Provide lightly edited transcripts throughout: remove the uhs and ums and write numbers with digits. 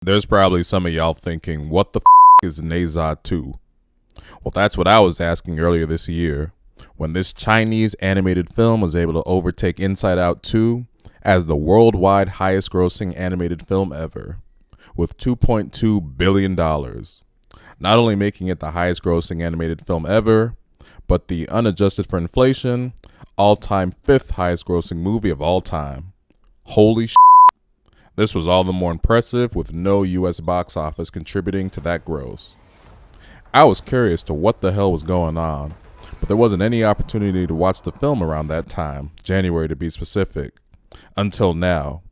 There's probably some of y'all thinking, what the is Neza 2? Well, that's what I was asking earlier this year, when this Chinese animated film was able to overtake Inside Out 2 as the worldwide highest grossing animated film ever, with $2.2 billion. Not only making it the highest grossing animated film ever, but the unadjusted for inflation, all-time 5th highest grossing movie of all time. Holy shit. This was all the more impressive with no US box office contributing to that gross. I was curious to what the hell was going on, but there wasn't any opportunity to watch the film around that time, January to be specific, until now,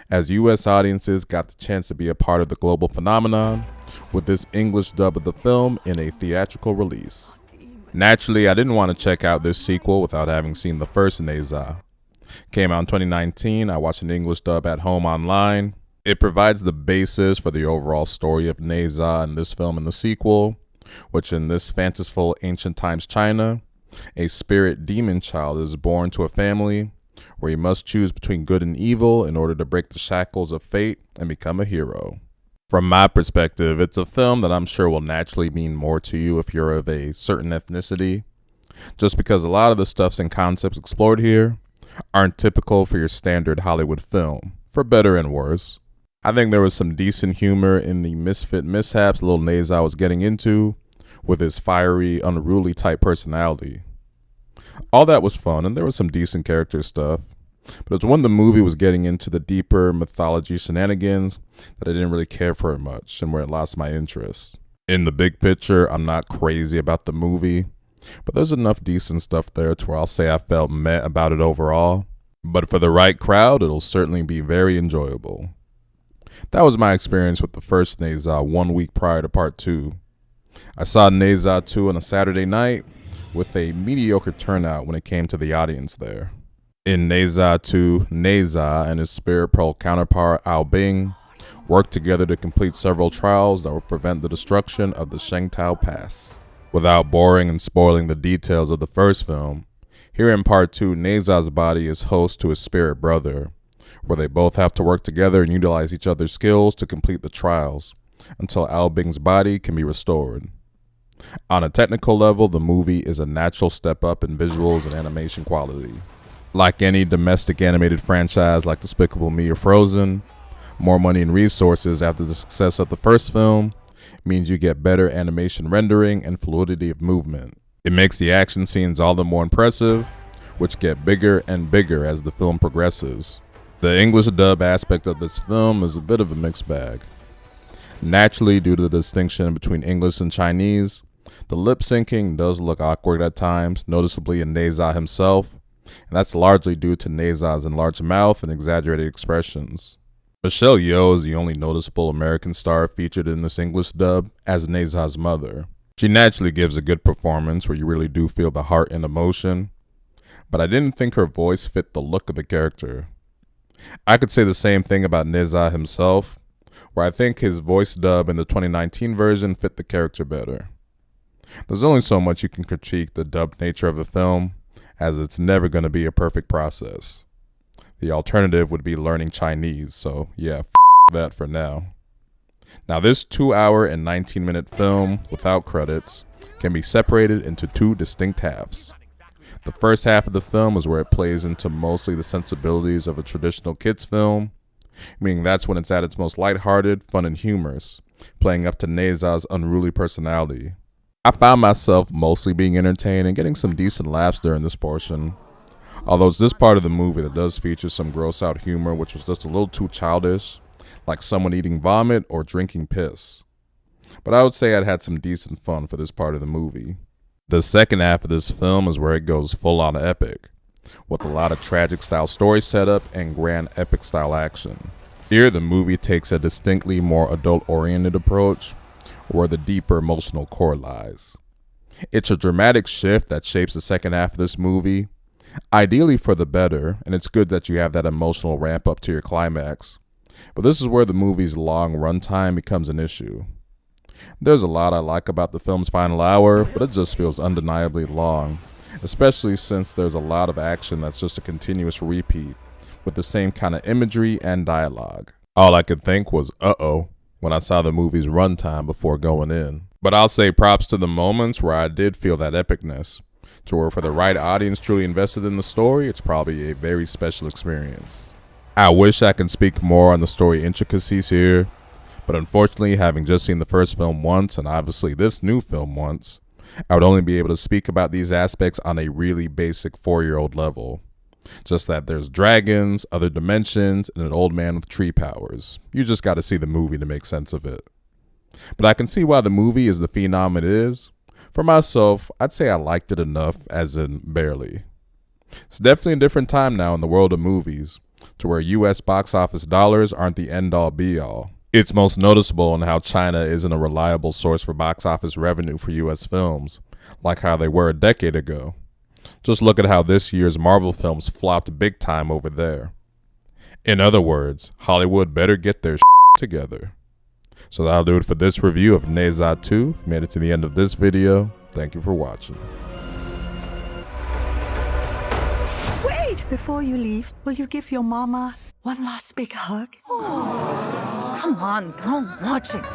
as US audiences got the chance to be a part of the global phenomenon with this English dub of the film in a theatrical release. Naturally, I didn't want to check out this sequel without having seen the first Neza. Came out in 2019, I watched an English dub at home online. It provides the basis for the overall story of Neza in this film and the sequel, which in this fanciful ancient times China, a spirit demon child is born to a family where he must choose between good and evil in order to break the shackles of fate and become a hero. From my perspective, it's a film that I'm sure will naturally mean more to you if you're of a certain ethnicity, just because a lot of the stuffs and concepts explored here aren't typical for your standard Hollywood film, for better and worse. I think there was some decent humor in the misfit mishaps Lil Neza was getting into with his fiery, unruly type personality. All that was fun, and there was some decent character stuff, but it's when the movie was getting into the deeper mythology shenanigans that I didn't really care for it much, and where it lost my interest. In the big picture, I'm not crazy about the movie, but there's enough decent stuff there to where I'll say I felt meh about it overall. But for the right crowd, it'll certainly be very enjoyable. That was my experience with the first Neza 1 week prior to part 2. I saw Neza 2 on a Saturday night with a mediocre turnout when it came to the audience there. In Neza 2, Neza and his spirit pearl counterpart Ao Bing worked together to complete several trials that would prevent the destruction of the Shengtao Pass. Without boring and spoiling the details of the first film, here in part 2, Neza's body is host to his spirit brother, where they both have to work together and utilize each other's skills to complete the trials, until Ao Bing's body can be restored. On a technical level, the movie is a natural step up in visuals and animation quality. Like any domestic animated franchise like Despicable Me or Frozen, more money and resources after the success of the first film means you get better animation rendering and fluidity of movement. It makes the action scenes all the more impressive, which get bigger and bigger as the film progresses. The English dub aspect of this film is a bit of a mixed bag. Naturally, due to the distinction between English and Chinese, the lip syncing does look awkward at times, noticeably in Neza himself, and that's largely due to Neza's enlarged mouth and exaggerated expressions. Michelle Yeoh is the only noticeable American star featured in this English dub as Neza's mother. She naturally gives a good performance where you really do feel the heart and emotion, but I didn't think her voice fit the look of the character. I could say the same thing about Neza himself, where I think his voice dub in the 2019 version fit the character better. There's only so much you can critique the dubbed nature of a film, as it's never going to be a perfect process. The alternative would be learning Chinese, so yeah, that for now. Now this 2-hour and 19-minute film, without credits, can be separated into two distinct halves. The first half of the film is where it plays into mostly the sensibilities of a traditional kids film, meaning that's when it's at its most lighthearted, fun, and humorous, playing up to Neza's unruly personality. I found myself mostly being entertained and getting some decent laughs during this portion, although it's this part of the movie that does feature some gross out humor which was just a little too childish, like someone eating vomit or drinking piss. But I would say I'd had some decent fun for this part of the movie. The second half of this film is where it goes full on epic, with a lot of tragic style story setup and grand epic style action. Here the movie takes a distinctly more adult oriented approach, where the deeper emotional core lies. It's a dramatic shift that shapes the second half of this movie, ideally for the better, and it's good that you have that emotional ramp up to your climax. But this is where the movie's long runtime becomes an issue. There's a lot I like about the film's final hour, but it just feels undeniably long, especially since there's a lot of action that's just a continuous repeat, with the same kind of imagery and dialogue. All I could think was, uh-oh. when I saw the movie's runtime before going in. But I'll say props to the moments where I did feel that epicness, to where for the right audience truly invested in the story, it's probably a very special experience. I wish I could speak more on the story intricacies here, but unfortunately, having just seen the first film once, and obviously this new film once, I would only be able to speak about these aspects on a really basic 4-year-old level. Just that there's dragons, other dimensions, and an old man with tree powers. You just gotta see the movie to make sense of it. But I can see why the movie is the phenom it is. For myself, I'd say I liked it enough, as in barely. It's definitely a different time now in the world of movies, to where US box office dollars aren't the end-all be-all. It's most noticeable in how China isn't a reliable source for box office revenue for US films, like how they were a decade ago. Just look at how this year's Marvel films flopped big time over there. In other words, Hollywood better get their together. So that'll do it for this review of Ne Zha 2. If you made it to the end of this video, thank you for watching. Wait! Before you leave, will you give your mama one last big hug? Come on, don't watch it.